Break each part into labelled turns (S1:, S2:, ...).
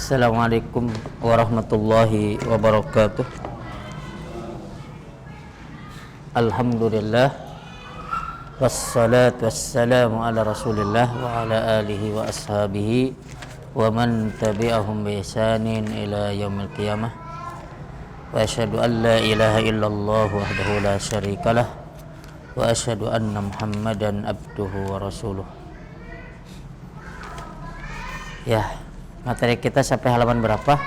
S1: Assalamualaikum warahmatullahi wabarakatuh. Alhamdulillah, wassalatu wassalamu ala rasulillah wa ala alihi wa ashabihi wa man tabi'ahum bi ihsanin ila yaumil qiyamah. Wa asyhadu an la ilaha illallah wahdahu la syarikalah wa asyhadu anna muhammadan abduhu wa rasuluh. Ya, materi kita sampai halaman berapa?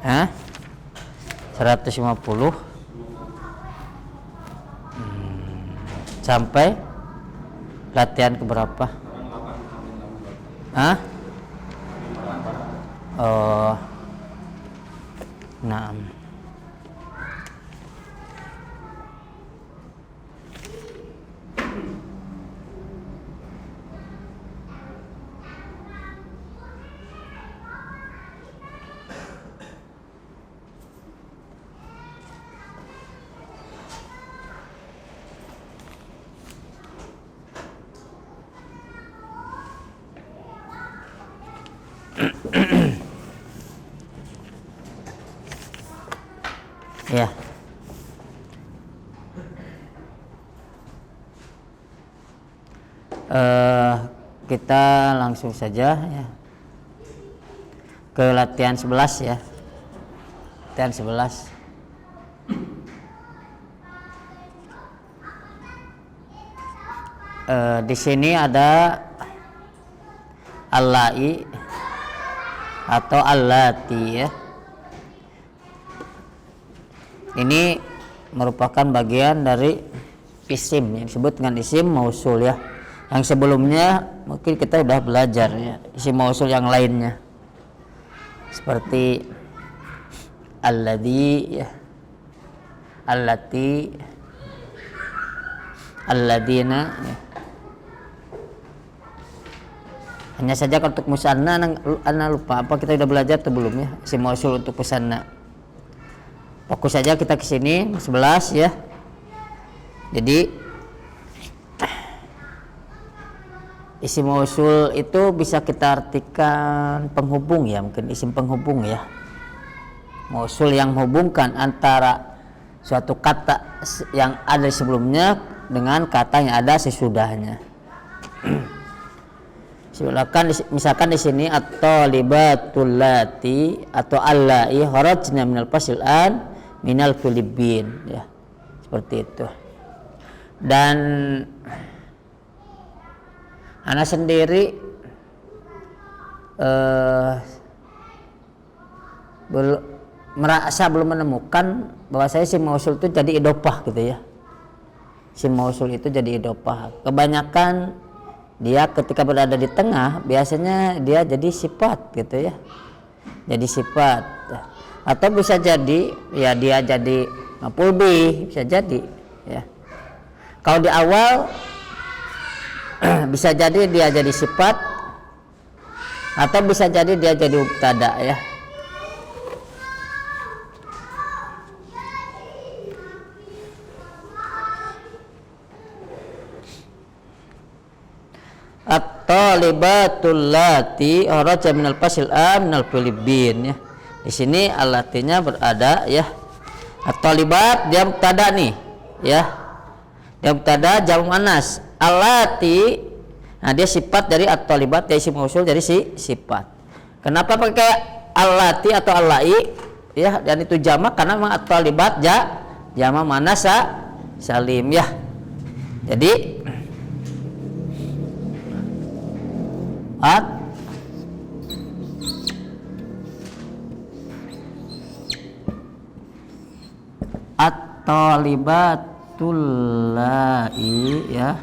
S1: 150. Sampai latihan ke berapa? Oh, nah. Ya. Kita langsung saja ya ke latihan 11 ya. Latihan 11. Di sini ada allai atau allati ya. Ini merupakan bagian dari isim yang disebut dengan isim mausul ya. Yang sebelumnya mungkin kita sudah belajar ya, isim mausul yang lainnya. Seperti alladzi ya, allati, alladina ya. Hanya saja untuk musanna ana lupa apa kita sudah belajar atau belum ya, isim mausul untuk musanna. Fokus saja kita ke sini 11 ya. Jadi isim mausul itu bisa kita artikan penghubung ya, mungkin isim penghubung ya. Mausul yang menghubungkan antara suatu kata yang ada sebelumnya dengan kata yang ada sesudahnya. Misalkan di sini at-talibatul lati atau allai kharajna minal fasil an minal Filipin ya, seperti itu. Dan anak sendiri merasa belum menemukan bahwa saya isim mausul itu jadi idhofah gitu ya. Isim mausul itu jadi idhofah. Kebanyakan dia ketika berada di tengah biasanya dia jadi sifat gitu ya. Jadi sifat. Atau bisa jadi ya dia jadi maf'ul bih, bisa jadi ya. Kalau di awal bisa jadi dia jadi sifat atau bisa jadi dia jadi mubtada ya. At-talibatul lati kharaja minal fasil am minal Filipin ya. Di sini alatinya berada ya. At-talibat dia mubtada nih ya. Dia mubtada jamu muannas. Alati nah dia sifat dari at-talibat, dia isim mausul dari sifat. Kenapa pakai alati atau allai ya, dan itu jamak karena memang at-talibat jamak muannas salim ya. Jadi at-talibatul lai ya,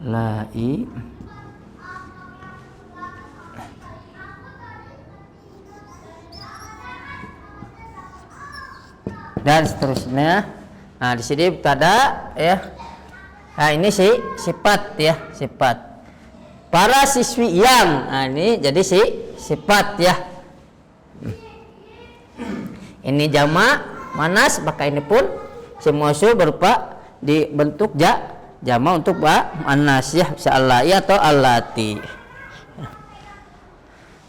S1: lai dan seterusnya. Nah di sini mubtada ya. Nah ini sifat ya, sifat. Para siswi yang, nah ini jadi sifat ya. Ini jamak manas, maka ini pun isim mausul berupa dibentuk Jama untuk muannas ya, bisa allai atau allati.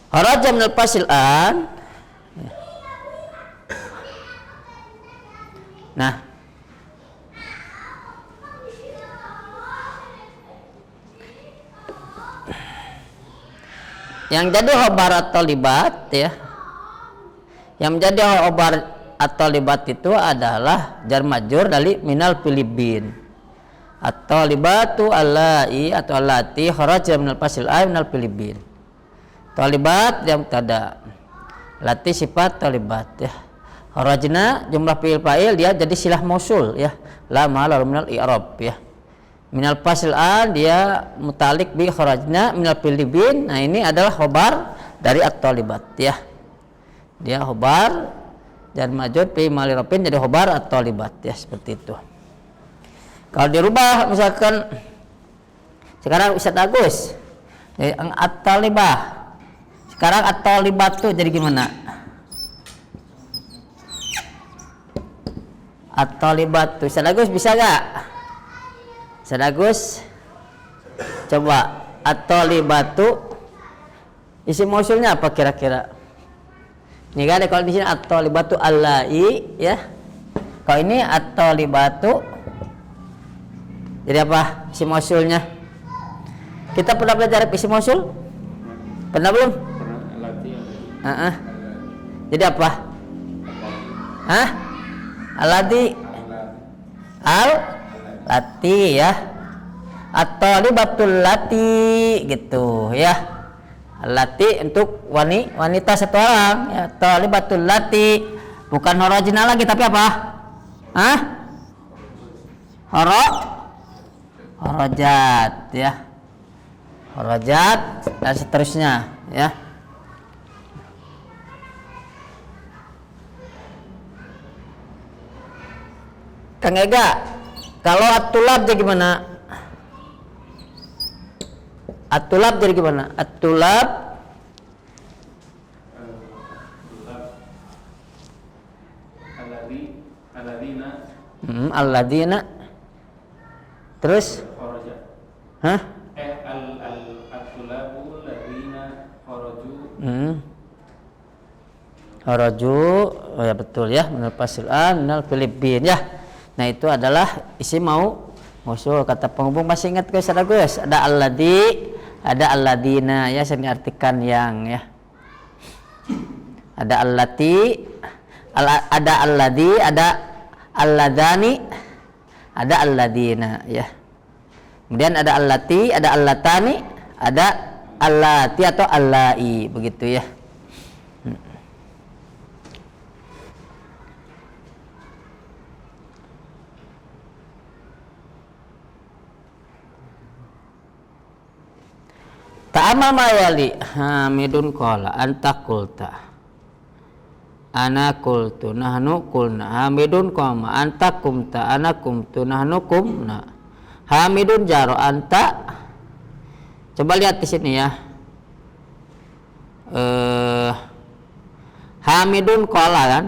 S1: Kharaja minal fasil an. Nah, yang jadi khobar atau libat ya, yang menjadi khobar atau libat itu adalah jar majrur dari minal filibin atau libatu allai atau allati kharaja minal fasil a minal filibin. Talibat yang tada lati sifat talibat ya. Kharajna jumlah fi'il fa'il dia jadi silah mausul ya, la mahalla minal i'rab ya. Minal fasil an dia mutalik bi kharajna minal filibin. Nah ini adalah khobar dari at-talibat ya, dia khobar dan majrur fi mali rafin jadi khobar at-talibat ya, seperti itu. Kalau dirubah misalkan sekarang Ustaz Agus jadi at-talibah, sekarang at-talibat tuh jadi gimana? At-talibat tuh Ustaz Agus bisa gak? Ustaz Agus coba at-talibat tuh isi mausulnya apa kira-kira? Nih kan kalau di sini at-talibat tuh allai ya. Kalau ini at-talibat tuh jadi apa isi mausulnya? Kita pernah belajar isi mausul? Pernah belum? Jadi apa? Hah? Alladhi al-lati ya. At-talibatul lati gitu ya. Al-lati untuk wanita satu orang ya. Talibatul lati bukan horojina lagi tapi apa? Hah? Horojat ya. Horojat dan seterusnya ya. Kang Ega, kalau at-tulab jadi gimana? At-tulab jadi gimana? At-tulab alladina terus hah? At-tulabu alladina kharaju. Oh ya betul ya, minal fasil an minal filibin ya. Nah itu adalah isi mausul. Kata penghubung masih ingat guys? Ada alladhi, ada alladina ya, saya diartikan yang ya. Ada allati, ada alladhi, ada alladani, ada alladina ya. Kemudian ada allati, ada allatani, ada allati atau allai begitu ya. Ta'amal mayali hamidun qala anta qulta ana qultu nahnu qulna hamidun qama anta qumta ana qumtu nahnu qumna. Hamidun jaro anta, coba lihat di sini ya. Hamidun qala kan,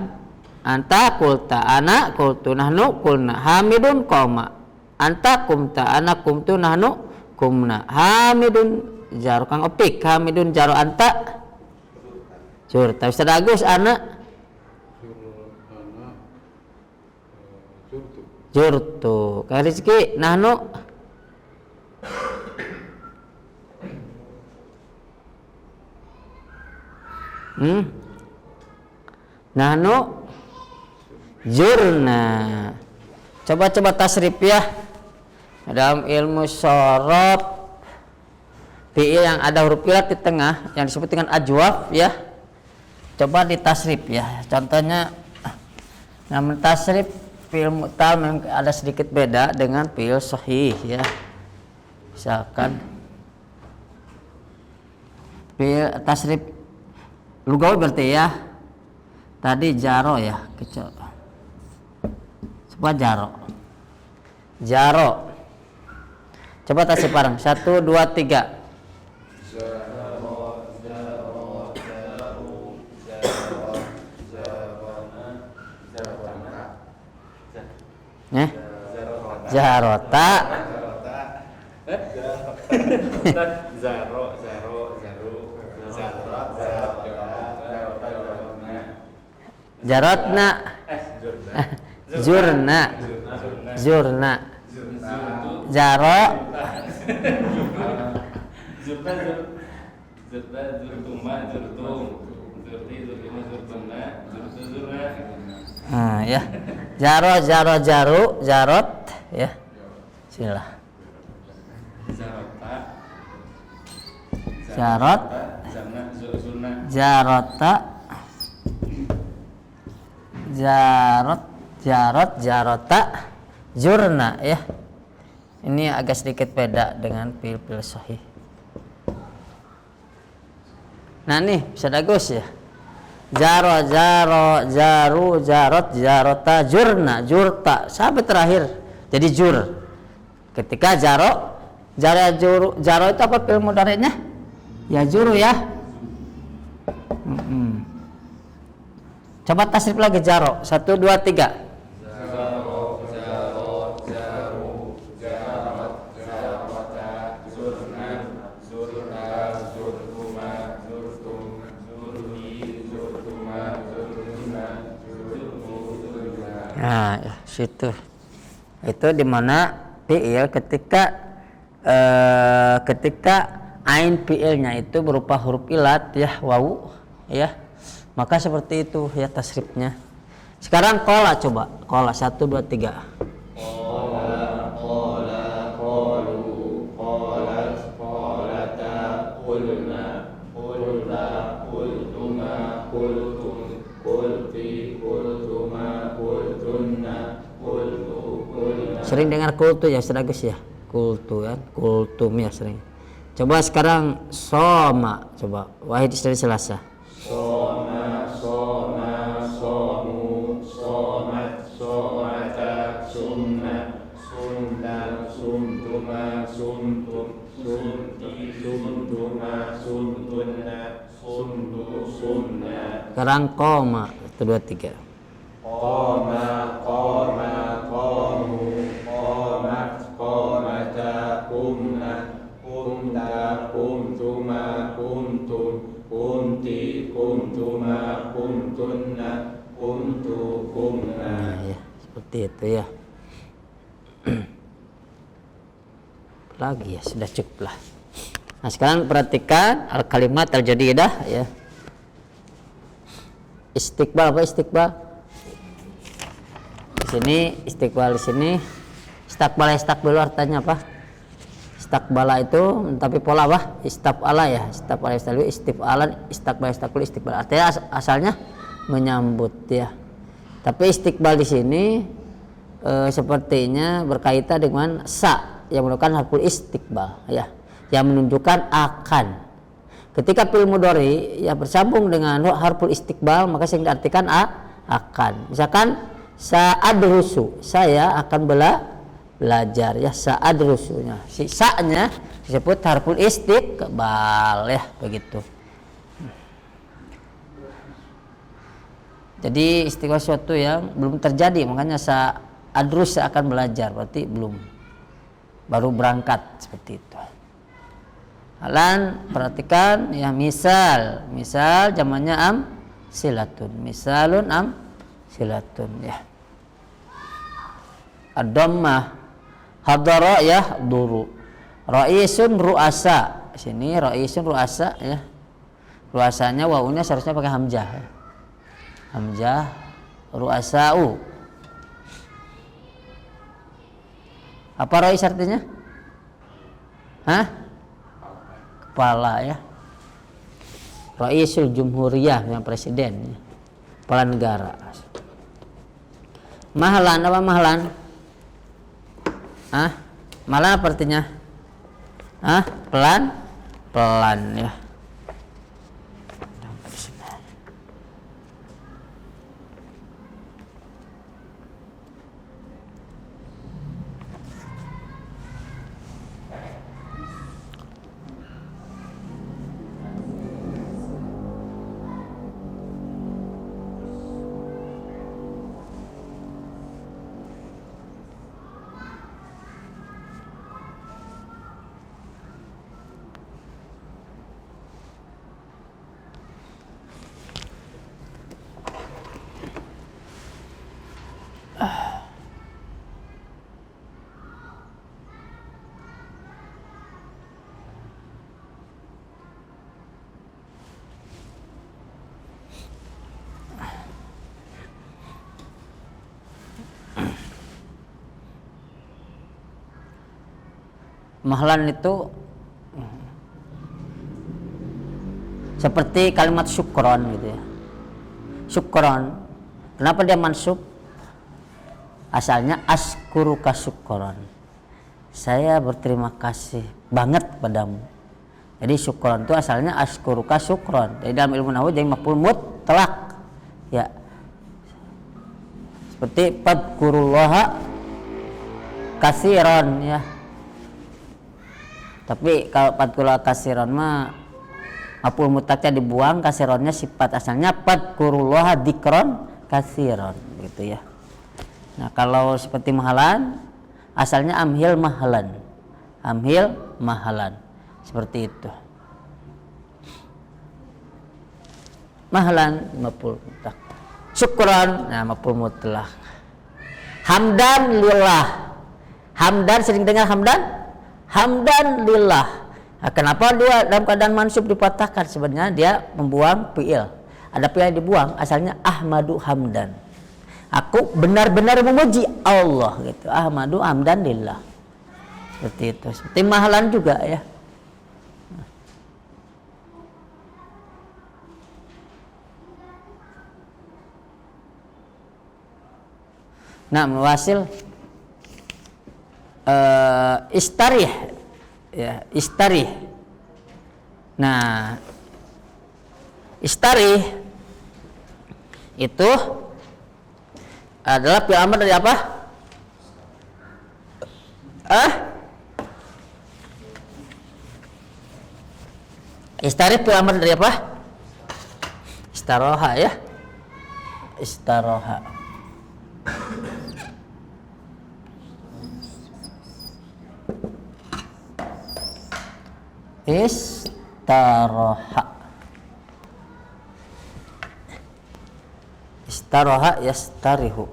S1: anta qulta ana qultu nahnu qulna. Hamidun qama anta qumta ana qumtu nahnu qumna. Hamidun jaro kang opik, hamidun jaro anta jur. Tapi Ustaz Agus ana jurtu. Kang Rizki nahnu nahnu jurna. Coba tasrif ya dalam ilmu syarab. Fi'il yang ada huruf ilat di tengah yang disebut dengan ajwaf ya, coba ditasrif ya. Contohnya namun tasrif fi'il mu'tal memang ada sedikit beda dengan fi'il sahih ya. Misalkan fi'il tasrif lugawi berarti ya, tadi jaro ya, coba jaro coba tasrif bareng 1, 2, 3. Jarota
S2: Zaro, zaru,
S1: Jarotna, zurna, zurna, jaro,
S2: zurtuma, zurtum, zurti, zurtima, zurtuna, zurna.
S1: Ya, jaro, jaru, jarot, ya, sinilah. Jarot, jarota, jarota, jurna, ya. Ini agak sedikit beda dengan fiil sahih. Nah nih bisa bagus ya. Jaro, jaru, jarot, jarota, jurna, jurta sampai terakhir jadi jur. Ketika jaro itu apa fiil mudhari'nya? Ya juru ya. Coba tasrif lagi jaro. 1, 2, 3. Nah, situ. Itu dimana fiil ketika ain fiilnya itu berupa huruf ilat ya, wawu ya. Maka seperti itu ya tasrifnya. Sekarang qala coba. Qala 1 2 3.
S2: Qala, qalu, qalat, qalata, qulna, qulta, qultuma, qultum, qulti, qultuma, qultunna, qultu, qulna.
S1: Sering dengar kultu ya, Seragus ya. Kultu kan, kultum ya sering. Coba sekarang soma, coba wahid dari Selasa.
S2: Soma, soma, somu, somat, somata, sumna, sumta, sumtuma, sumtum, sumti, sumtuma, sumtunna, sumtu, sumna.
S1: Sekarang koma, 1 2 3.
S2: Qoma, qoma, qamu, qomat, qomata, qumna, qumta, qumtuma, qumtum, qumti, qumtuma, qumtunna, qumtu, qumna.
S1: Nah, ya, seperti itu ya. Lagi ya, sudah cukup lah. Nah, sekarang perhatikan al-kalimat al-jadidah ya. Istiqbal apa istiqbal? Di sini istiqbal, di sini istaqbal artinya apa? Istaqbala itu tapi pola apa? Istafala ya. Istafala istifalan, istaqbal artinya asalnya menyambut ya. Tapi istiqbal di sini sepertinya berkaitan dengan sa yang menunjukkan harful istiqbal ya, yang menunjukkan akan. Ketika fi'il mudhari ya bersambung dengan harful istiqbal maka yang diartikan akan. Misalkan sa'adrusu, saya akan belajar ya, sa'adrusunya. Si sa-nya disebut harful istiqbal ya, begitu. Jadi istiqbal suatu yang belum terjadi, makanya sa'adrus akan belajar, berarti belum, baru berangkat seperti itu. Halan perhatikan ya, misal zamannya silatun, misalun silatun ya. Ad-dhammah hadara ya duru, raisun ruasa, sini raisun ruasa ya, ruasanya wawunya seharusnya pakai hamzah ya. Hamzah ruasau. Apa rais artinya? Hah? Kepala ya. Raisul Jumhuriyah yang presiden ya. Kepala negara. Mahlan apa mahlan? Hah? Mahlan apa artinya? Hah? Pelan ya. mahlan itu seperti kalimat syukron gitu ya. Syukron, kenapa dia mansub? Asalnya askuruka syukron, saya berterima kasih banget padamu. Jadi syukron itu asalnya askuruka syukron. Jadi dalam ilmu nahwu jadi maf'ul mutlak ya. Seperti fadkurullaha katsiran ya. Tapi kalau fadkurullaha katsiran mah maf'ul mutlaknya dibuang, katsirannya sifat asalnya fadkurullaha dzikron katsiran gitu ya. Nah, kalau seperti mahalan asalnya amhil mahalan. Amhil mahalan. Seperti itu. Mahalan maf'ul mutlak. Syukran, nah maf'ul mutlak. Hamdan lillah. Hamdan, sering dengar hamdan? Hamdan lillah. Nah, kenapa dia dalam keadaan mansub dipatahkan? Sebenarnya dia membuang fi'il. Ada fi'il yang dibuang, asalnya ahmadu hamdan. Aku benar-benar memuji Allah gitu. Ahmadu hamdan lillah. Seperti itu. Seperti mahalan juga ya. Nah, mewasil istarih ya, istarih. Nah, istarih itu adalah fi'il amr dari apa? Istarih fi'il amr dari apa? Istaroha ya. Istaroha. Istaroha. Istaroha yastarihu.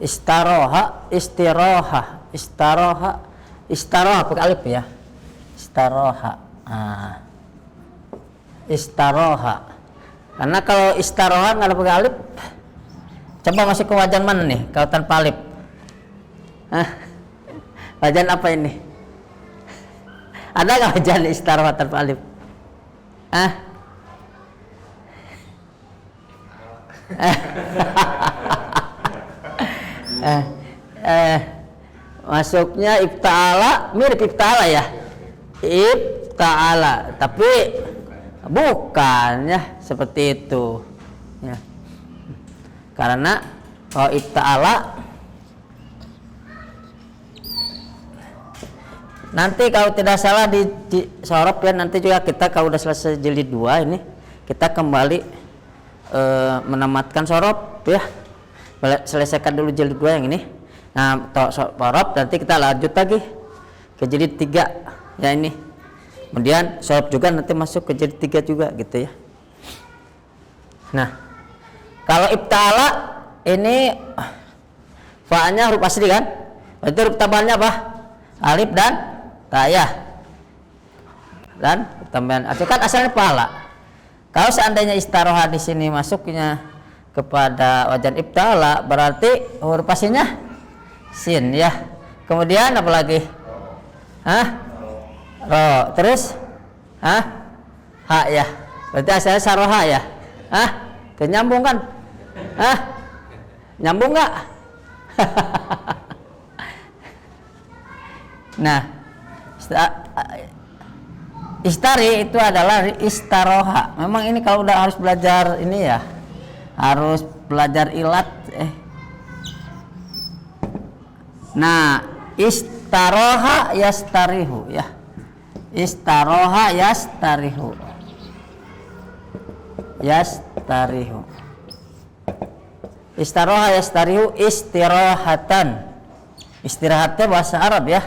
S1: Istaroha, istiroha, istaroha, istaroha pakai alif ya. Istaroha. Istaroha. Karena kalau istaroha nggak ada pakai alif, coba masuk ke wajan mana nih kalau tanpa alif? Wajan apa ini? Ada nggak wajan istaroha tanpa alif? Masuknya ibta'ala, mirip ibta'ala ya. Ibta'ala, tapi bukan ya seperti itu ya. Karena kalau ibta'ala nanti kalau tidak salah di sorop ya, nanti juga kita kalau udah selesai jilid 2 ini kita kembali menamatkan sorop ya. Selesaikan dulu jilid 2 yang ini. Nah, sorop nanti kita lanjut lagi ke jilid 3 ya ini. Kemudian sorop juga nanti masuk ke jilid 3 juga gitu ya. Nah, kalau ibta'ala ini fa'nya huruf asli kan? Berarti huruf tambahannya apa? Alif dan ta ya. Dan tambahan asli kan asalnya fa'ala. Kalau seandainya istaroha di sini masuknya kepada wajan ibta'ala, berarti huruf aslinya sin ya. Kemudian apa lagi? Ro. Terus ha ya. Berarti asalnya saroha ya. Nyambung kan? Nyambung nggak? Nah, istari itu adalah istaroha. Memang ini kalau udah harus belajar ini ya, harus belajar ilat. Nah, istaroha yastarihu ya. Istaroha yastarihu. Yastarihu. Istaroha yastarihu istirahatan. Istirahatnya bahasa Arab ya.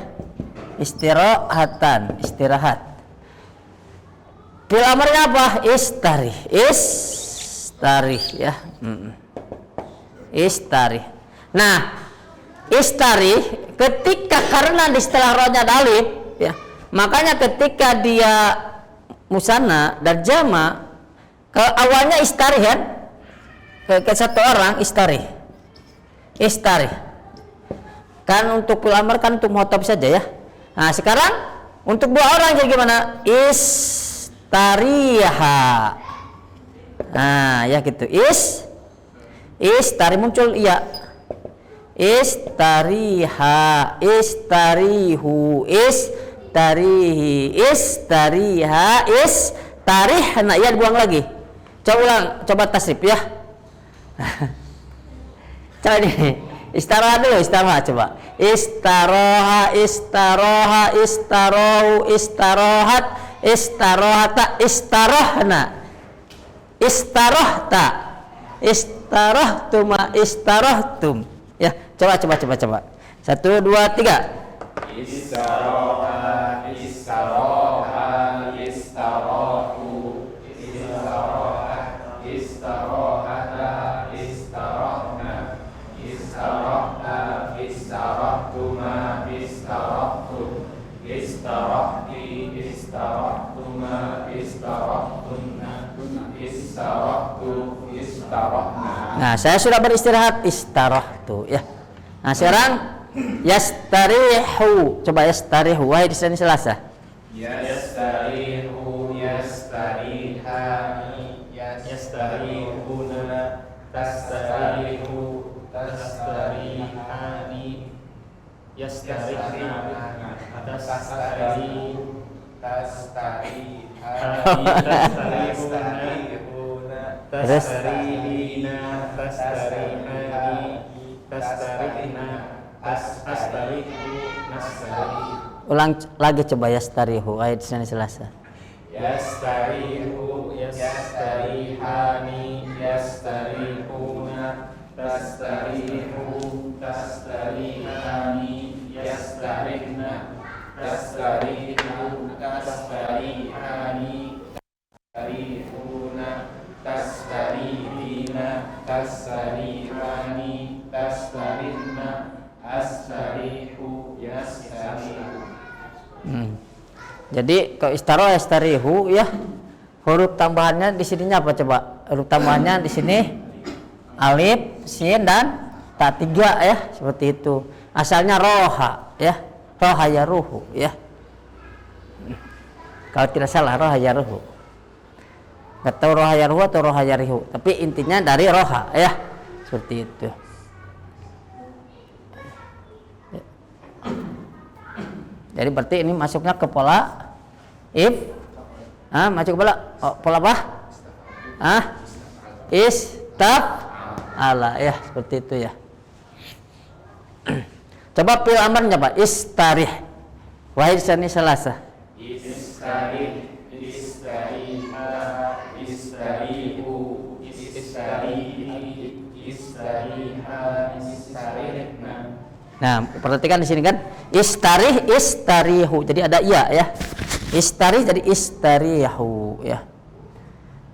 S1: Istirahatan, istirahat. Fi'il amrnya apa? Istarih. Istarih ya. Istarih. Nah, istarih ketika karena di setelah rohnya ada alif ya. Makanya ketika dia musanna dan jama ke awalnya istarih kan? Ke satu orang istarih. Istarih. Kan untuk fi'il amr kan untuk muhatab saja ya. Nah, sekarang untuk 2 orang jadi gimana? Istariha. Nah, ya gitu. Istari muncul iya. Istariha, istarihu, istarihi, istariha, istarihna. Ya, dibuang lagi. Coba ulang, coba tasrif ya. Coba ini. Istaroha dulu, istaroha coba. Istaroha, istaroha, istarohu, istarohat, istarohata, istarohna, istarohta, istarohtuma, istarohtum. Ya, coba. 1, 2, 3.
S2: Istaroha, istaroha, istarohu, istaroha, istarohata, istarohna, istarohta, istarohtuma, istarohtum, istarohti, istarohtuma, istarohtunna, istarohtu, istarohna.
S1: Nah, saya sudah beristirahat, istarohtu ya. Nah, sekarang yastarihu. Coba yastarihu. Wahai di sini Selasa.
S2: Yastarihu, yastarihani, yastarihuna, tastarihu, tastarihani, yastarihna, tastarihuna, tastarihuna, tastarihina, tastarihani, tastarihna, astarihu, nastarihu.
S1: Ulang lagi coba yastarihu. Wahai di sini Selasa.
S2: Yastarihu, yastarihani, yastarihuna, tastarihu, tastarihani, yastarihna, tastarihu, tastarihani, tastarihuna, tastarihina, tastarihani, tastarihna, astarihu, yastarihu.
S1: Jadi kalau istaroh yastarihu ya, huruf tambahannya di sininya apa coba? Huruf tambahannya di sini alif, sin dan ta 3 ya, seperti itu. Asalnya roha ya, roha ya ruhu ya. Kalau tidak salah roha ya ruhu. Nggak tahu roha ya ruhu atau roha ya rihu, tapi intinya dari roha ya, seperti itu. Jadi berarti ini masuknya ke pola if, masuk ke pola apa? Istaf'ala ya, seperti itu ya. Coba fil amrnya Pak, istarih. Wahid sani Selasa.
S2: Istarih, istariha, istarihu, istarihi, istariha, istarihna.
S1: Nah, perhatikan di sini kan istarih, istarihu. Jadi ada ya. Istarih jadi istarihu ya.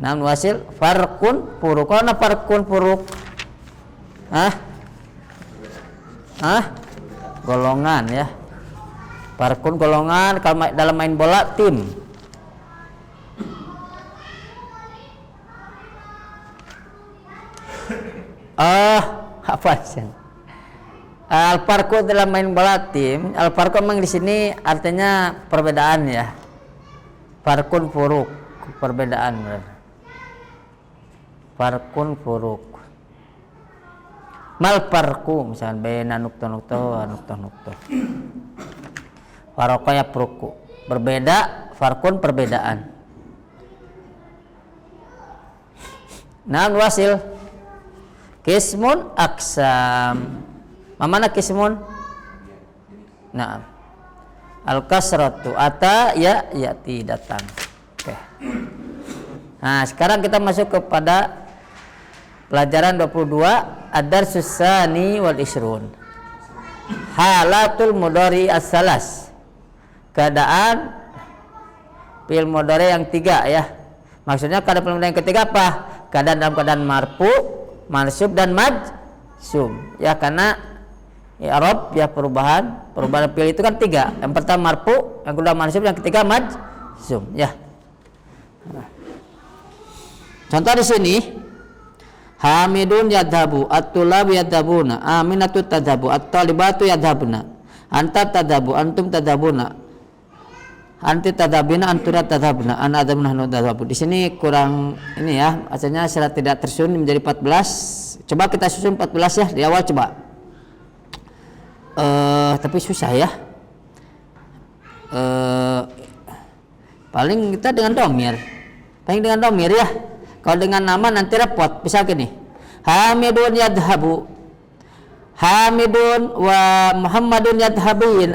S1: Nah, wasil farkun furuk. Mana farkun furuk? Golongan ya. Farkun golongan. Kalau dalam main bola tim. Apa sih? Al-farqu dalam main bola tim, al-farqu memang di sini artinya perbedaan ya. Farqun furuk, perbedaan. Farqun furuk. Mal farqu misalnya baina nukta-nukta wa nukta-nukta. Farqa ya furqu. Berbeda, farqun perbedaan. Nah, wasil kismun aksam. Mana kismun? Nah, al-kasratu ata ya yati datang. Oke. Nah, sekarang kita masuk kepada pelajaran 22 ad-darsus tsani wal isrun. Halatul mudhari as-salas. Keadaan fi'il mudhari yang 3 ya. Maksudnya keadaan fi'il mudhari yang ketiga apa? Keadaan dalam keadaan marfu, mansub dan majzum. Ya, karena i'rab ya perubahan fi'il itu kan 3. Yang pertama marfu, yang kedua mansub, yang ketiga majzum ya. Contoh di sini Hamidun yadhabu, at-tulab yadhabuna, Aminatu tadhabu, at-talibatu yadhabuna. Anta tadhabu, antum tadhabuna. Anti tadhabina, antuna tadhabna. Ana adzam nahnu tadhabu. Di sini kurang ini ya, asalnya secara tidak tersusun menjadi 14. Coba kita susun 14 ya di awal coba. Tapi susah ya. Paling kita dengan domir. Paling dengan domir ya. Kalau dengan nama nanti repot. Bisa gini. Hamidun yadhabu. Hamidun wa Muhammadun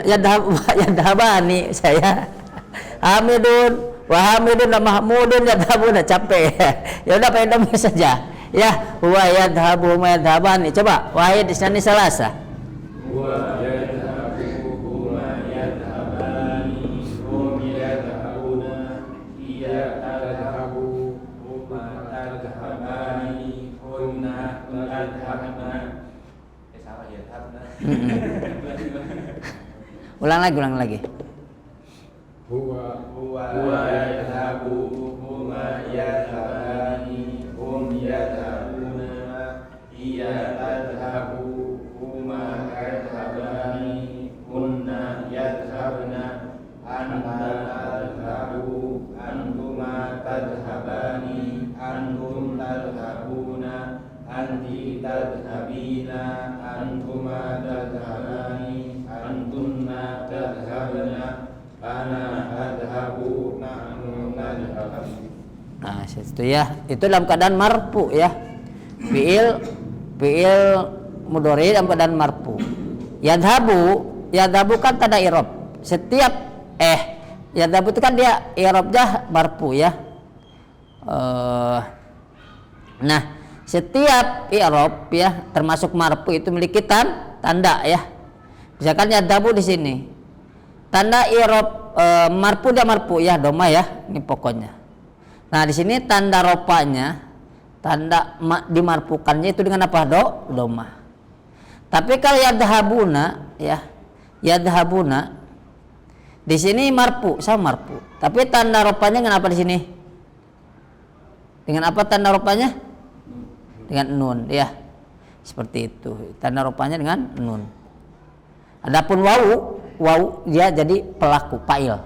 S1: yadhabani saya. Hamidun wa Hamidun wa Mahmudun yadhabuna, capek. Ya udah pakai domir saja. Ya, wa yadhabu ma yadhabani. Coba wahid di sini salasa.
S2: Wa yadhabu ma yadhabani hum yadhabuna iya tadhabu huma tadhabani hunna tadhabna. Salah ya, tadhabna.
S1: Ulang lagi.
S2: Huwa yadhabu huma yadhabani hum yadhabuna iya tadhabu huma yadhabani hunna yadhabna anta tadhabu antuma tadhabani antum tadhabuna anti tadhabina antuma tadhabani antunna tadhabna ana adhabu nahnu nadhabu.
S1: Nah, itu ya. Itu dalam keadaan marfu ya. Fiil mudhari dalam keadaan marfu. Yadhabu kan tanda i'rab. Setiap yadhabu itu kan dia i'rabnya marfu ya. Nah, setiap i'rab ya termasuk marfu itu memiliki tanda ya. Misalkan yadhabu di sini. Tanda i'rab marfu dia marfu ya, doma ya. Ini pokoknya. Nah, di sini tanda ropanya, tanda dimarfukannya itu dengan apa? Doma. Tapi kalau yadhabuna ya, yadhabuna di sini marfu, sama marfu. Tapi tanda ropanya dengan apa di sini? Dengan apa tanda ropanya? Dengan nun ya. Seperti itu. Tanda ropanya dengan nun. Adapun wawu dia jadi pelaku, fa'il.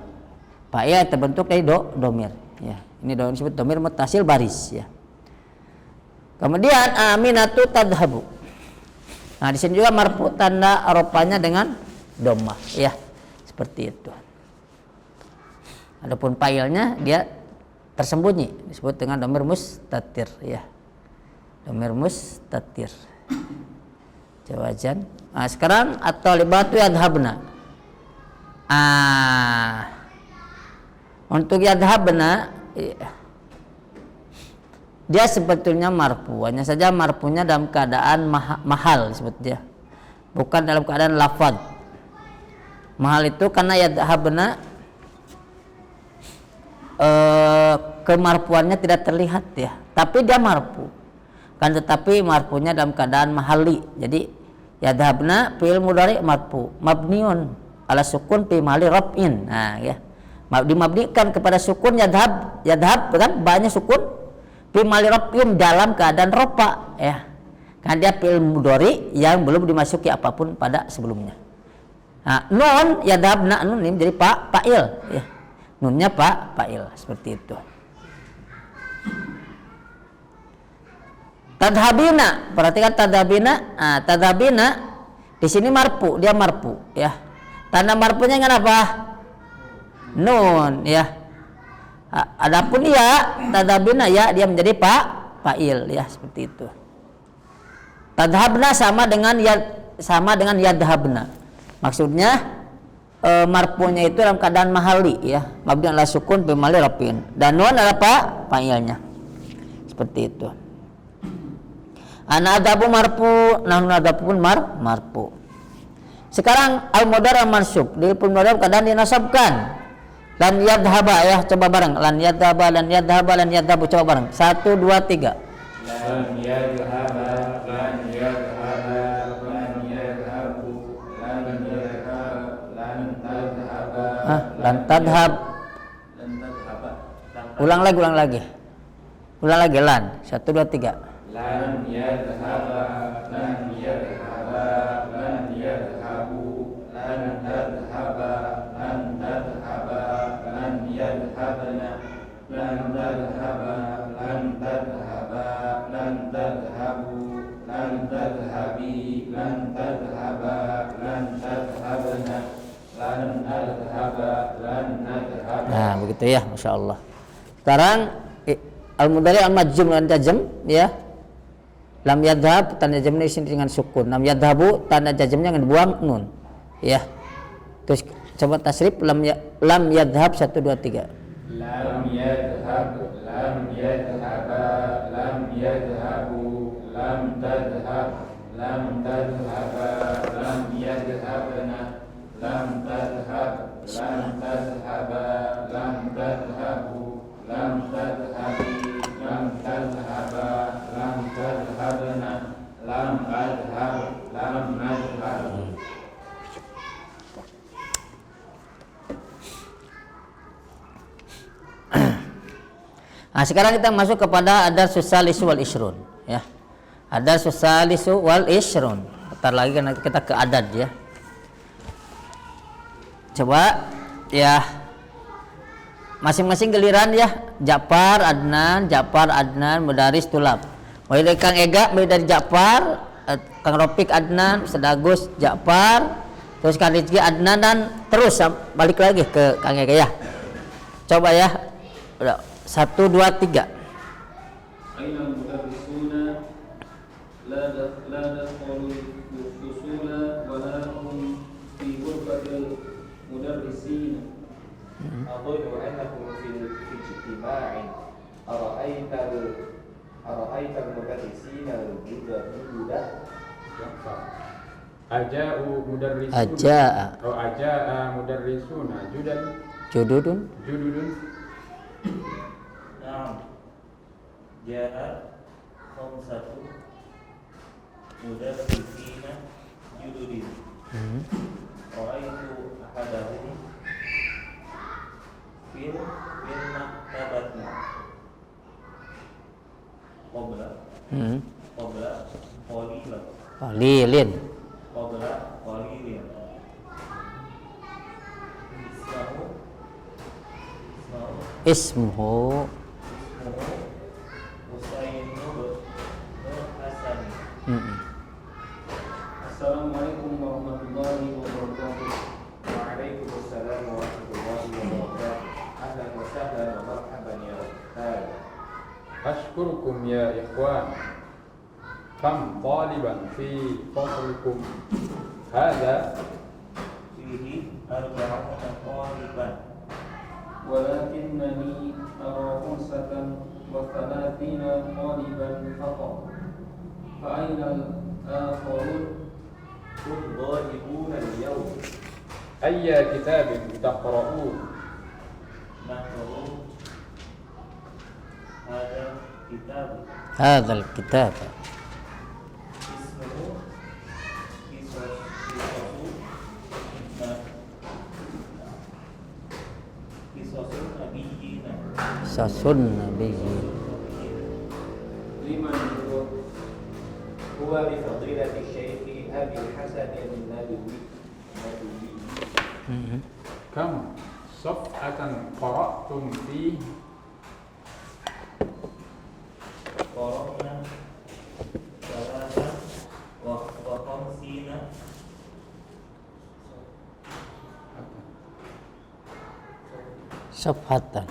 S1: Fa'il terbentuk dari domir ya. Ini disebut domir muttasil baris ya. Kemudian aminatu tadhabu. Nah, di sini juga marfu, tanda ropanya dengan dhammah ya. Seperti itu. Adapun fa'ilnya dia tersembunyi, disebut dengan domir mustatir ya. Domir mustatir. Jawajan. Nah, sekarang at-talibatu yadhabna. Untuk yadhabna dia sebetulnya marfu, hanya saja marfunya dalam keadaan mahal disebut dia, bukan dalam keadaan lafaz. Mahal itu karena yadhabna kemarfuannya tidak terlihat ya, tapi dia marfu kan, tetapi marfunya dalam keadaan mahali. Jadi yadhabna fi'il mudhari marfu mabniun ala sukun fi mahali raf'in. Nah ya, dimabnikan kepada sukun yadhab kan banyak sukun fi mahali raf'in dalam keadaan rofa ya, karena dia fi'il mudhari yang belum dimasuki apapun pada sebelumnya. Nah, nun yadhabna nun ini menjadi fa'il ya, nunnya fa'il seperti itu. Tadhabina, perhatikan tadhabina. Nah, tadhabina di sini marfu, dia marfu ya. Tanda marfunya dengan apa? Nun ya. Adapun ya tadhabina ya dia menjadi fa'il ya, seperti itu. Tadhabna sama dengan yadhabna. Maksudnya marfunya itu dalam keadaan mahali ya, mabni ala sukun fi mahali rafin, dan nun adalah fa'ilnya. Seperti itu. Ana adhabu marfu, nahnu adhabu pun marfu. Sekarang al-mudhari' mansub, di mudhari' keadaan dinasabkan. Lan yadhaba ya, coba bareng. Lan yadhaba, lan yadhaba, lan yadhabu, coba bareng. 1 2 3.
S2: Lan yadhaba, lan yadhaba, lan yadhabu, lan yadhab, lan tadhaba.
S1: Lan tadhab.
S2: Lan tadhaba.
S1: Ulang lagi. Lan. 1 2 3.
S2: Lan yadhaba, lan yadhaba, lan yadhabu, lan lan tadhhaba, lan tadhhaba, lan tadhhabu, lan tadhhabi, lan tadhhaba, lan tadhhabna, lan nadhhaba, lan nadhhaba.
S1: Nah, begitu ya, Masya Allah. Sekarang al-mudhari al-majzum dan jazm ya. Lam yadhhab tanda jazmnya di sini dengan sukun. Lam yadhhabu tanda jazmnya dengan buang nun. Ya. Terus coba tasrif lam yadhhab 1 2 3.
S2: Lam yadhhab, lam yadhhaba, lam yadhhabu, lam tadhhab, lam tadhhaba, lam yadhhabna, lam tadhhab, lam tadhhaba, lam tadhhabu, lam tadhhabi, lam tadhhaba, lam tadhhabna, lam adhhab, lam nadhhab.
S1: Nah, sekarang kita masuk kepada adarsus salisu wal ishrun ya. Adarsus salisu wal ishrun. Bentar lagi kan kita ke adad ya. Coba ya. Masing-masing giliran ya. Ja'far, Adnan, Mudaris, Tulab. Mulai dari Kang Ega, mulai dari Ja'far, Kang Ropik, Adnan, Ustaz Agus, Ja'far, terus Kang Rizki, Adnan, dan terus balik lagi ke Kang Ega ya. Coba ya. Udah. 1 2 3.
S2: Aina mudarrisuna la nadkhulu fusula wa la hum fi ghurfatil mudarrisin.
S3: أظن أنكم في اجتماع أرأيت المدرسين الجدد
S2: Aja'u mudarrisuna.
S1: Aja'a
S2: Mudarrisuna
S1: jududun
S2: jududun.
S3: نعم جاء 5 مدرسين جدد رأيت أحدهم في المكتبة قبل قليل
S1: ismuhu
S3: Husain Nur Hasan.
S2: Assalamualaikum warahmatullahi wabarakatuh.
S3: Waalaikumsalam warahmatullahi wabarakatuh. Ahlan wa sahlan wa marhaban ya Ustaz.
S2: Ashkurukum ya ikhwan. Kam taliban fi faslikum hadha?
S3: Fihi 40 taliban.
S2: ولكنني أرى خمسة وثلاثين طالبا فقط فأين الآخرون؟
S3: هم ضائعون اليوم.
S2: أي كتاب تقرؤون؟
S3: نقرأ هذا الكتاب
S1: hadzal kitab
S3: اسمه قصص النبيين.
S1: sasun nabiyyin.
S2: لمن
S3: هو لفضيلة الشيخ أبي الحسن الندوي.
S2: كم صفحة قرأتم فيه؟
S3: قرأنا 53
S1: Safhatan.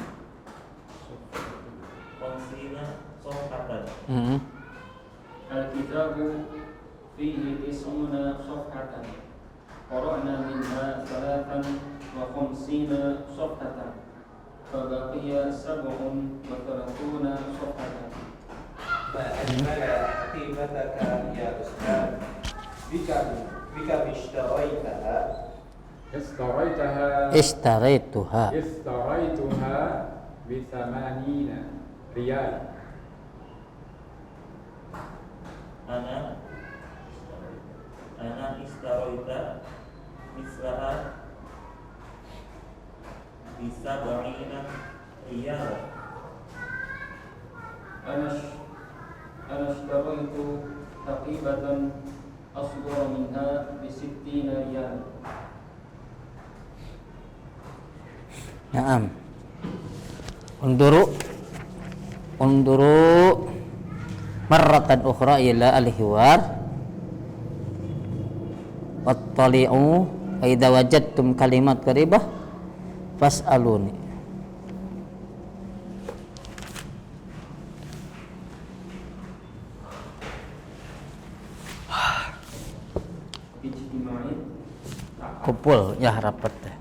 S3: 50 صفحة.
S2: الكتاب فيه 90 صفحة قرأنا منها 53 صفحة فبقي 37 صفحة.
S3: ما أجمل قيمتك يا أستاذ. بكم اشتريتها؟
S1: Ishtaraytuha.
S2: اشتريتها ب80 ريال.
S3: أنا اشتريت مثلها ب70 ريالا.
S2: أنا اشتريت حقيبة أصغر منها ب60 ريال.
S1: Naam. Unduru marratan ukhra ila al-hiwar wattali'u fa idza wajadtum kalimat qaribah fas'aluni.
S2: ijtimai
S1: Kumpul ya rapat teh.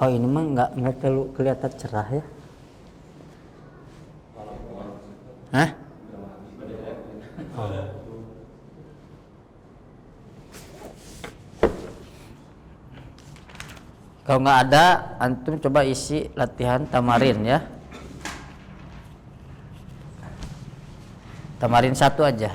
S1: Kalau ini mah nggak terlalu kelihatan cerah ya. Hah? Oh. Kalau nggak ada, antum coba isi latihan tamarin ya. Tamarin 1 aja.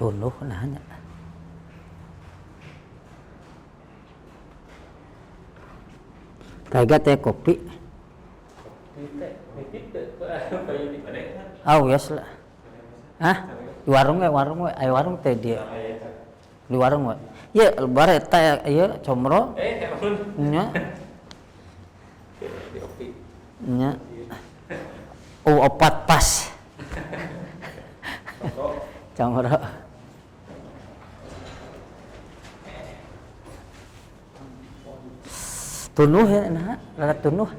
S1: Tuluh nanya. Kayak teh kopi. Oh yes lah. Hah? Di warung we, ayo warung teh dia. Di warung we. Ya lebar eta ieu comro. Nya. Nya. Oh opat pas. Comro. Tunuh ya, nah, rada tunuh.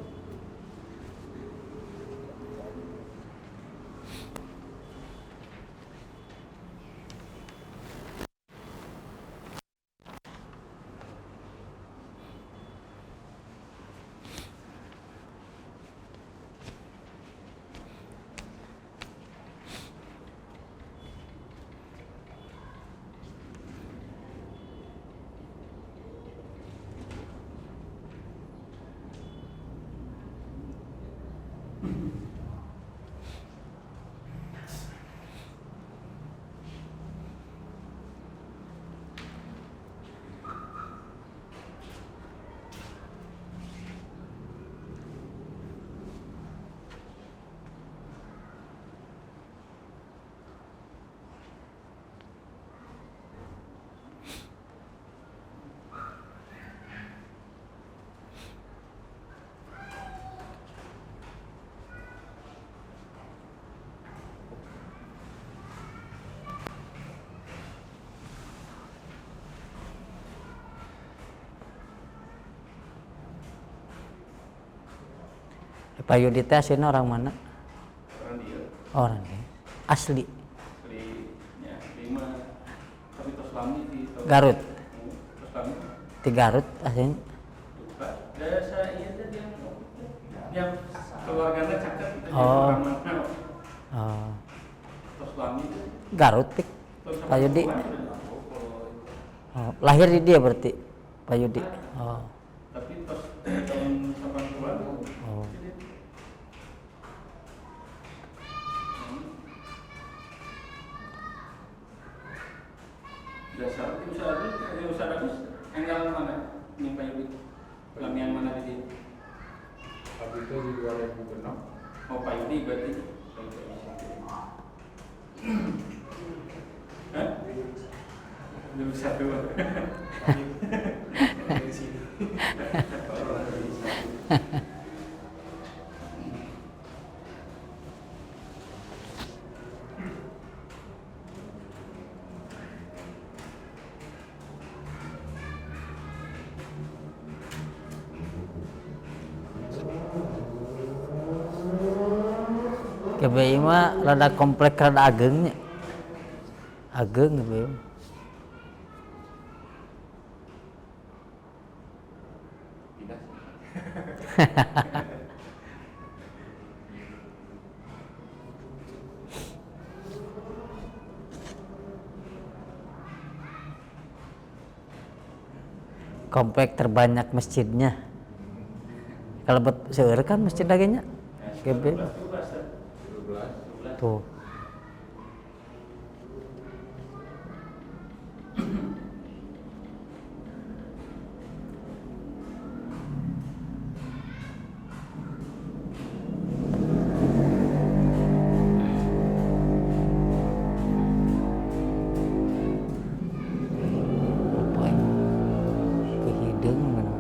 S1: Pak Yudita aslinya orang mana?
S2: orang dia
S1: Orang dia. Asli.
S2: aslinya 5 tapi Toslami di
S1: Garut.
S2: Toslami
S1: Di Garut aslinya.
S2: desa iya dia yang keluarganya cakep
S1: Oh.
S2: orang mana
S1: Oh.
S2: Toslami
S1: Garut pik. Pak Yudi. Oh, lahir di dia berarti Pak Yudi. Oh.
S2: Tapi pas tahun 80-an
S1: Oh.
S2: Dasar usaha bagus enggal mana nih Pak Yudi? Lamian mana di sini?
S3: Tapi itu di 2006.
S2: Oh Pak Yudi berarti. Hah? Belum satu. Dari sini.
S1: GBI mah rada komplek rada agengnya. Ageng GBI. Komplek terbanyak masjidnya. Kalau buat seueur kan masjid lagi GBI. Tuh. Apa ini? Kehidung mana?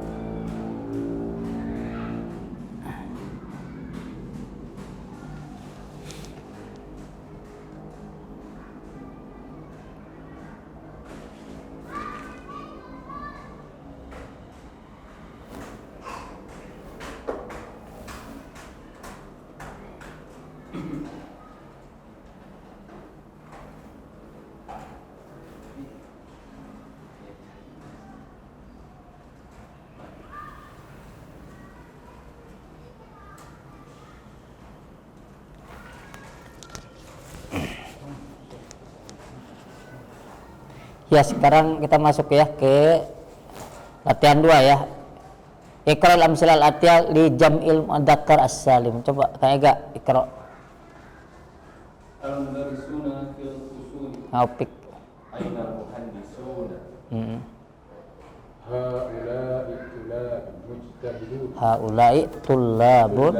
S1: Ya, sekarang kita masuk ya ke latihan 2 ya. Iqra'ul amsilal atiyah li jam'il mudzakkar as-salim. Coba kayak gak Iqra'.
S2: Al-mudarrisuna fil usul.
S1: Ngapik.
S3: Aina muhandisuna.
S1: Haula'i tullabun.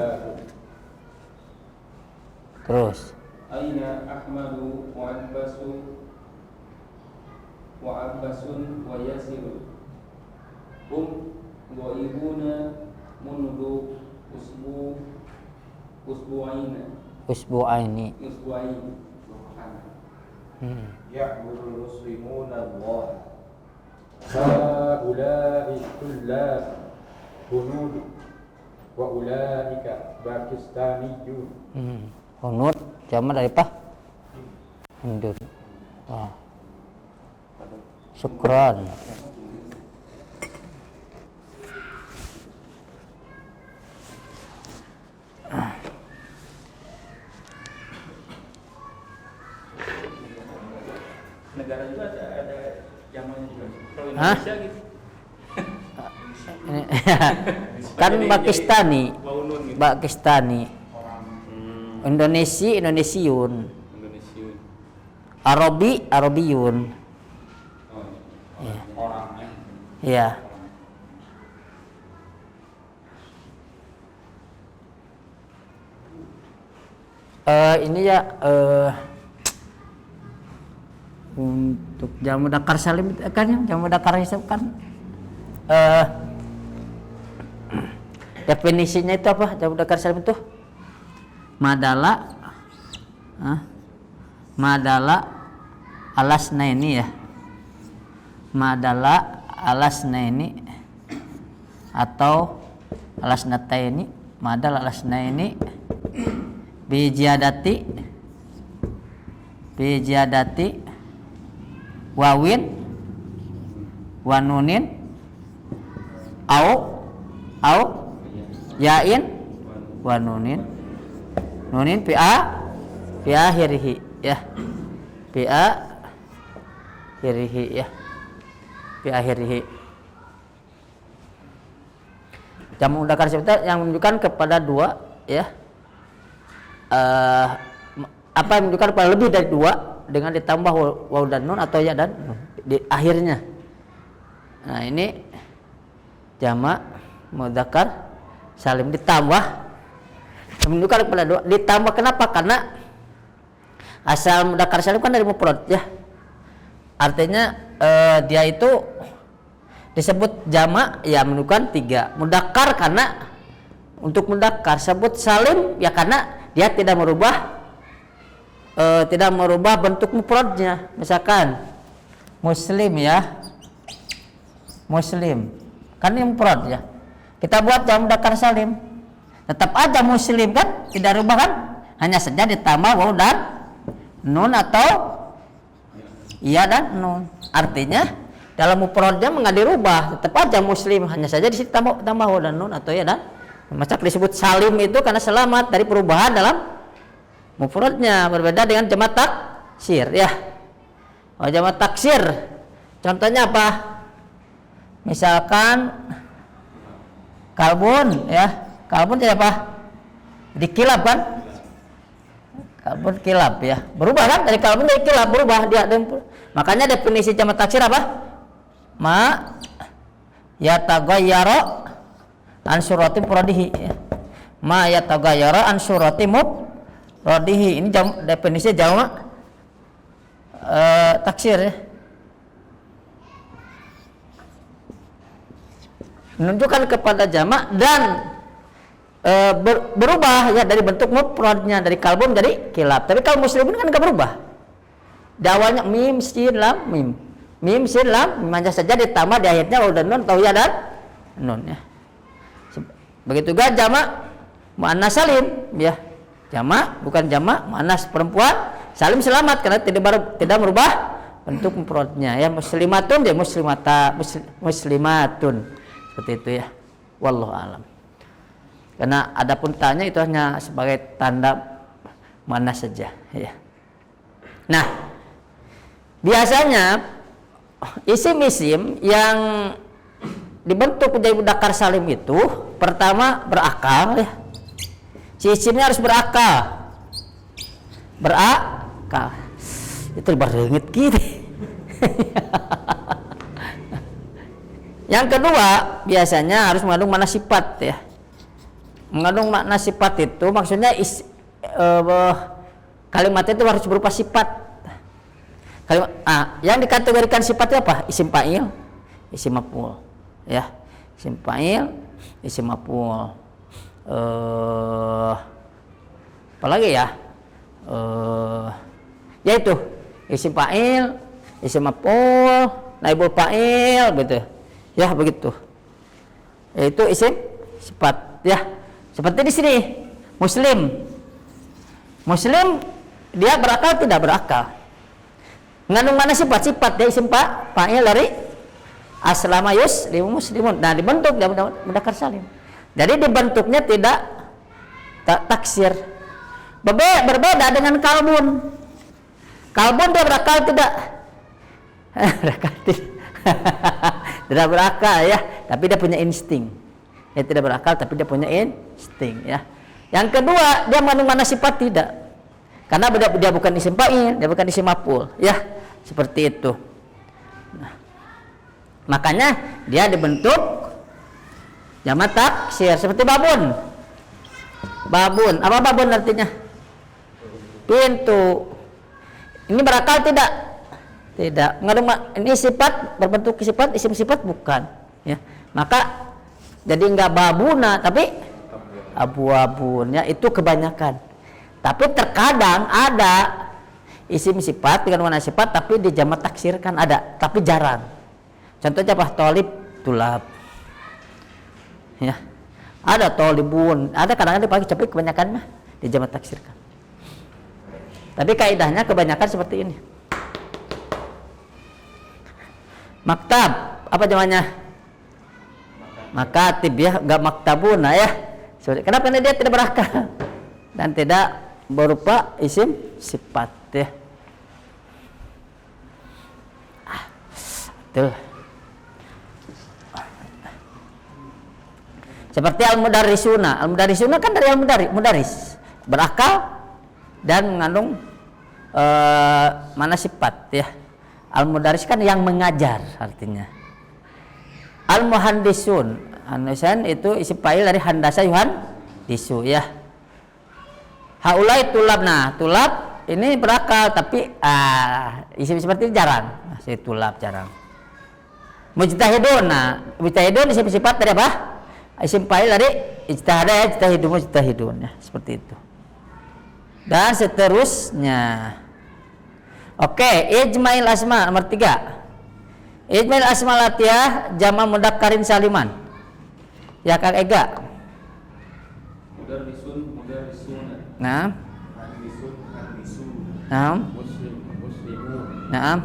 S1: Terus.
S2: Aina Ahmadu wa Abbasun wa Yasirun. Hum ghaibuna mundu usbu'aini.
S3: Ya'budul muslimuna Allah.
S4: Haula'i tullab hunud wa ulaika pakistaniyun.
S1: Hunud jamak dari apa? Hundud. Wah. Syukran.
S2: Negara juga ada zamannya juga. Kalau
S1: Hah?
S2: Indonesia gitu.
S1: Kan Pakistani.
S2: Waunun gitu.
S1: Pakistani. Indonesiun.
S2: Indonesiun.
S1: Arabiyun.
S2: Oh,
S1: Iya.
S2: orangnya.
S1: Iya. Ini ya untuk jamu dakar salim kan ya, jamu dakar hisab kan definisinya itu apa? Jamu dakar salim itu madala alasna ini ya, madala alasna ini atau alasnata ini, madal alasna ini bijadati wawin wanunin au yain wanunin nunin fi akhirih ya, fi akhirih ya. fi akhirih. Jamak mudzakkar salim itu yang menunjukkan kepada dua, ya. Apa yang menunjukkan kepada lebih dari dua dengan ditambah waw dan nun atau ya dan nun di akhirnya. Nah, ini jamak mudzakkar salim ditambah menunjukkan kepada dua, ditambah kenapa? Karena asal mudzakkar salim kan dari mufrad, ya. Artinya dia itu disebut jamak ya menunjukkan tiga. Mudzakkar karena untuk mudzakkar, sebut salim ya karena dia tidak merubah bentuk mufradnya. Misalkan muslim, ya, muslim kan ini mufrad, ya, kita buat jamak mudzakkar salim, tetap aja muslim kan, tidak rubah kan, hanya saja ditambah waw dan nun atau iya dan nun. Artinya dalam mufradnya enggak dirubah, tetap aja muslim, hanya saja di situ tambah waw dan nun atau ya dan. Maka disebut salim itu karena selamat dari perubahan dalam mufradnya, berbeda dengan jamak taksir, ya. Oh, jamak taksir contohnya apa? Misalkan kalbun, ya. Kalbun jadi apa? Dikilap kan? Kalbun kilap, ya. Berubah kan dari kalbun jadi kilap, berubah dia. Makanya definisi jamak taksir apa? Ma yataghayyara an surati mufradihi, ya. Ma yataghayyara an surati mufradihi. Ini definisi jamak taksir, ya. Menunjukkan kepada jamak dan berubah, ya, dari bentuk mufradnya, dari kalbun jadi kilap. Tapi kalau muslimin kan enggak berubah. Di awalnya mim sin lam mim. Mim sin lam hanya saja ditambah di akhirnya waw dan nun atau ya dan nun, ya. Begitu juga jamak muannas salim, ya. Jamak bukan jamak muannas perempuan salim selamat karena tidak merubah bentuk mufradnya, ya. Muslimatun ya muslimatun. Seperti itu, ya. Wallahu alam. Karena adapun tanya itu hanya sebagai tanda mana saja, ya. Nah, biasanya isim-isim yang dibentuk menjadi mudzakkar salim itu pertama berakal, ya. Si isimnya harus berakal. Berakal. Itu berengit gitu. Yang kedua, biasanya harus mengandung makna sifat, ya. Mengandung makna sifat itu maksudnya kalimat itu harus berupa sifat. Yang dikategorikan sifatnya apa? Isim fa'il, isim maf'ul, ya. Isim fa'il, isim maf'ul. Apalagi, ya? Yaitu isim fa'il, isim maf'ul, naibul fa'il, gitu. Ya, begitu. Yaitu isim sifat, ya. Seperti di sini, muslim. Muslim dia berakal tidak berakal. Mengandung mana sifat-sifat, dia isim fa'il dari aslama yuslimu muslimun. Nah, dibentuk dia mudzakkar salim. Jadi dibentuknya tidak taksir. Berbeda dengan kalbun. Kalbun dia berakal tidak? Berakal tidak. Tidak berakal, ya, tapi dia punya insting. Dia tidak berakal tapi dia punya insting, ya. Yang kedua, dia mengandung mana sifat tidak. Karena dia bukan isim fa'il, dia bukan isim maf'ul, ya. Seperti itu. Nah, makanya dia dibentuk jamak taksir seperti babun. Babun, apa babun artinya? Pintu. Ini berakal tidak? Tidak. Mengandung ini sifat berbentuk sifat, isim sifat bukan, ya. Maka jadi enggak babuna tapi abu-abunya itu kebanyakan. Tapi terkadang ada isim sifat dengan makna sifat tapi di jamak taksirkan, ada, tapi jarang. Contohnya apa? Tolib, tulab. Ya. Ada tolibun, ada kadang-kadang dipakai, tapi kebanyakan mah di jamak taksirkan. Tapi kaidahnya kebanyakan seperti ini. Maktab, apa namanya? Makatib, ya, enggak maktabuna, ya. Kenapa? Karena dia tidak berakal dan tidak berupa isim sifat, ya. Tuh. Seperti al-mudarrisuna. Al-mudarrisuna kan dari al-mudarris, berakal dan mengandung mana sifat ya. Al-mudarris kan yang mengajar artinya. Al-muhandisun, handasan itu isim fa'il dari handasa yuhandisu ya. Haulai tulab, nah tulab ini berakal tapi isim seperti ini jarang. Si tulab jarang. Mujtahidun, nah mujtahidun isim sifat dari apa? Isim fa'il dari ijtihada ya, mujtahidun ya, seperti itu. Dan seterusnya. Oke, ijma'il asma nomor 3. Ijma'il asma latiyah jama' mudakkarin saliman. Ya Kang Ega.
S2: mudarrisuna.
S1: Nah.
S3: Hadisun, hadisun.
S1: Nah.
S4: muslimun,
S1: Nah.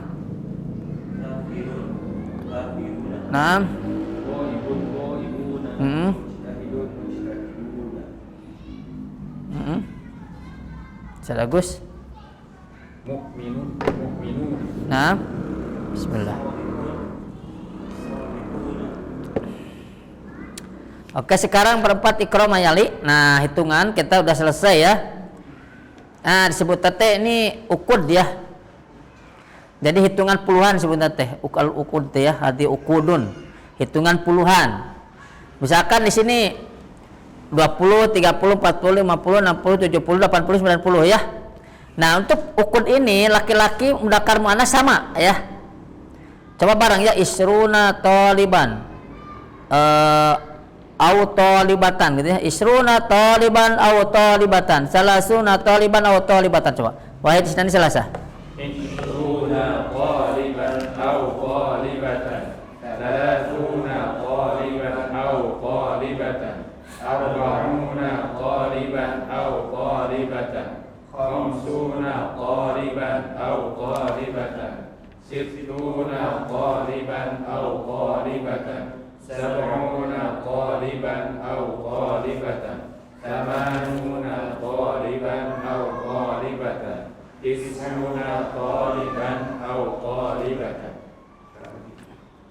S3: Kafirun, kafiruna.
S1: Nah.
S2: Ghaibun, ghaibuna.
S3: Mujtahidun, mujtahiduna.
S1: Bagus.
S4: mukminun, mukminun,
S1: Nah. Bismillah. Oke, sekarang perempat ikra mayali. Nah, hitungan kita udah selesai ya. Nah, disebut tete ini ukud ya. Jadi hitungan puluhan disebut tete. Ukud ya, hadi ukudun. Hitungan puluhan. Misalkan di sini 20, 30, 40, 50, 60, 70, 80, 90 ya. Nah, untuk ukud ini laki-laki mudzakkar muannas sama ya. Coba bareng ya, isruna taliban. Au talibatan gitu ya. Isruna taliban au talibatan. Salasuna taliban au talibatan. Coba. Wahid isnani salasa.
S4: isruna qaliban au qalibatan, salasuna qaliban au qalibatan, arba'una qaliban au qalibatan, khamsuna qaliban au qalibatan, sittuna qaliban au qalibatan, sab'una qaliban au qalibatan, thamanuna qaliban au qalibatan, tis'una qaliban au qalibatan.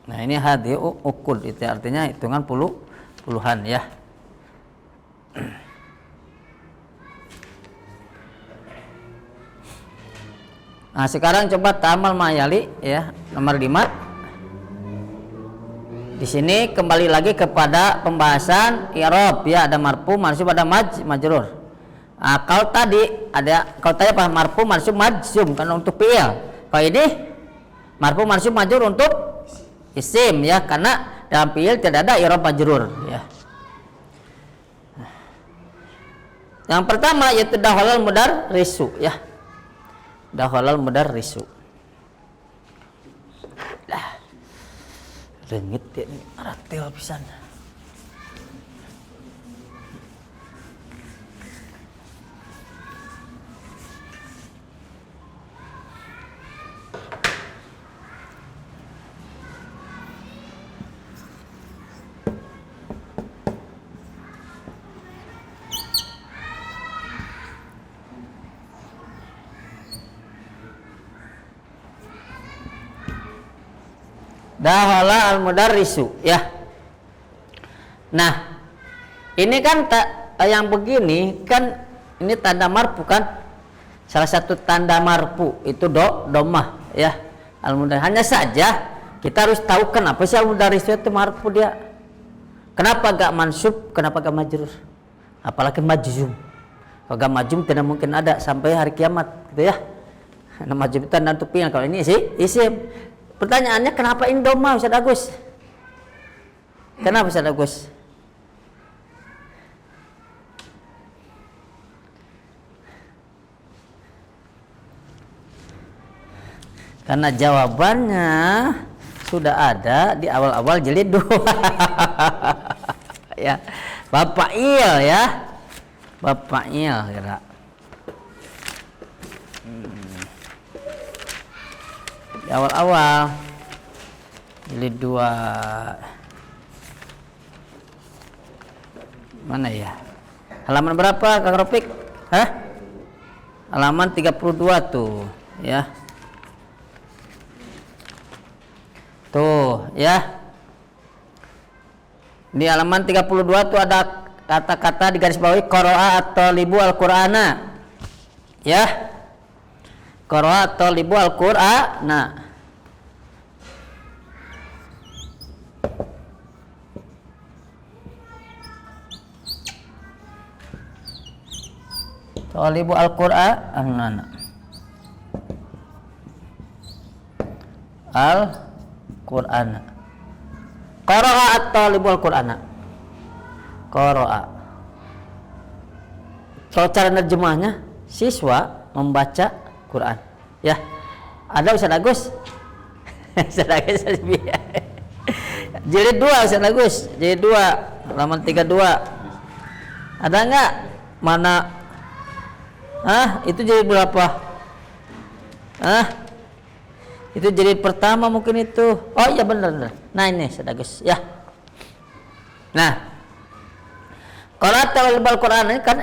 S1: Nah, ini hadi ukud itu artinya hitungan puluhan ya. Nah, sekarang coba tamal mayali ya, nomor 5. Di sini kembali lagi kepada pembahasan i'rab ya, ada marfu, mansub, ada majrur. Nah, kalau tadi apa marfu, mansub, majzum kan untuk fi'il. Kalau ini marfu, mansub, majrur untuk isim ya, karena dalam fi'il tidak ada i'rab majrur ya. Yang pertama yaitu dakhalal mudarrisu ya. Dakhalal mudarrisu. Lah. Rengit ya ini, ratel pisan. Dakhala al-mudarrisu ya. Nah, ini kan yang begini kan ini tanda marfu kan. Salah satu tanda marfu itu dhammah ya. Al-mudarris. Hanya saja kita harus tahu kenapa sih al-mudarrisu itu marfu dia. Kenapa gak mansub, kenapa gak majrur? Apalagi majzum. Kalau gak majzum tidak mungkin ada sampai hari kiamat gitu ya. Nah, majzum itu tanda untuk fi'il, kalau ini sih isim. Pertanyaannya kenapa ini dhammah Ustaz Agus? Kenapa Ustaz Agus? Karena jawabannya sudah ada di awal-awal jilid 2. Ya. Bapak Il ya. Bapak Il kira. Di awal-awal jilid 2 mana ya, halaman berapa Kang Rofik? Halaman 32 tuh ya, tuh ya, Di halaman 32 tuh ada kata-kata di garis bawahi qara'a at-talibu al-Qur'ana. Ya. Qara'a at-talibu al-Qur'ana. Talibu al-Qur'ana. Al-Qur'ana. Qara'a at-talibu al-Qur'ana. Qara'a. Kalau cara nerjemahnya, siswa membaca Quran. Ya. Ada Ustaz Agus? Ustaz Agus jilid 2 Ustaz Agus. Jilid 2 halaman 32. Ada enggak? Mana? Itu jilid berapa? Itu jilid pertama mungkin itu. Oh iya benar. Nah ini Ustaz Agus. Ya. Nah, qara'a talibul Qur'an ini kan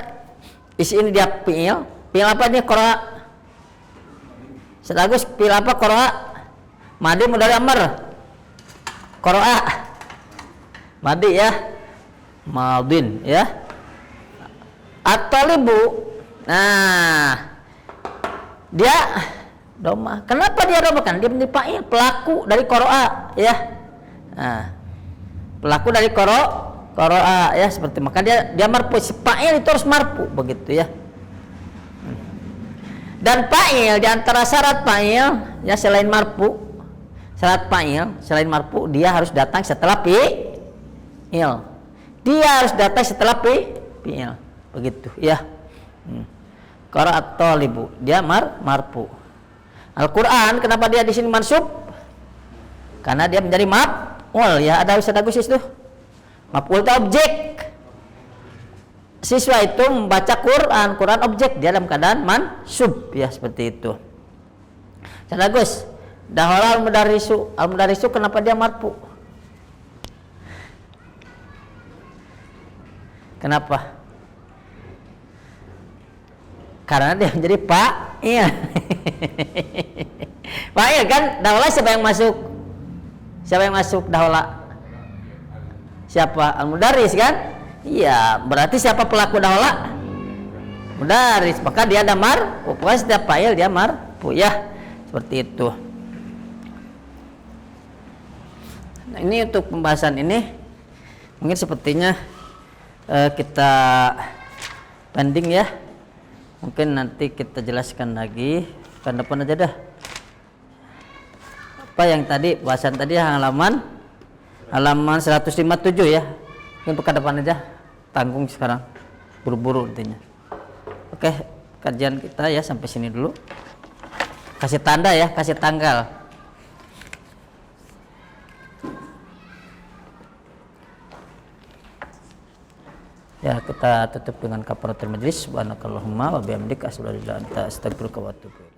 S1: isi ini dia fi'il. Fi'il apa ini qara'a? Ustaz Agus, fi'il apa qara'a? Madi mudhari amr. Qara'a. Madi ya. Madin ya. At-talibu. Nah, dia doma. Kenapa dia doma? Kan dia menjadi fa'il, pelaku dari qara'a ya. Nah, pelaku dari qara'a ya, seperti maka dia marfu. Si fa'il itu harus marfu begitu ya. Dan fa'il di antara syarat fa'il ya selain marfu, syarat fa'il selain marfu dia harus datang setelah fi'il. Dia harus datang setelah fi'il. Begitu ya. Qara'at talibu dia marfu. Al-Qur'an kenapa dia di sini mansub? Karena dia menjadi maf'ul ya. Ada Ustaz Agus itu. Maf'ul itu objek. Siswa itu membaca Quran, Quran objek, dia dalam keadaan mansub ya, seperti itu. Ustaz Agus, dahwala al-mudarisu kenapa dia marfu? Kenapa? Karena dia menjadi fa'il. Fa'il kan, dahwala siapa yang masuk? Siapa yang masuk dahwala? Siapa? Al-mudaris kan? Iya, berarti siapa pelaku dahwala? Mudaris, maka dia ada marfu. Pokoknya setiap fa'il dia marfu ya. Seperti itu. Nah, ini untuk pembahasan ini mungkin sepertinya kita pending ya. Mungkin nanti kita jelaskan lagi pekan depan aja dah. Apa yang tadi bahasan tadi halaman 157 ya. Mungkin pekan depan aja. Tanggung sekarang. Buru-buru intinya. Oke, kajian kita ya sampai sini dulu. Kasih tanda ya, kasih tanggal. Ya, kita tutup dengan kafaratul majlis. Subhanakallahumma wa bihamdika asyhadu an la ilaha illa anta astaghfiruka wa atubu ilaik.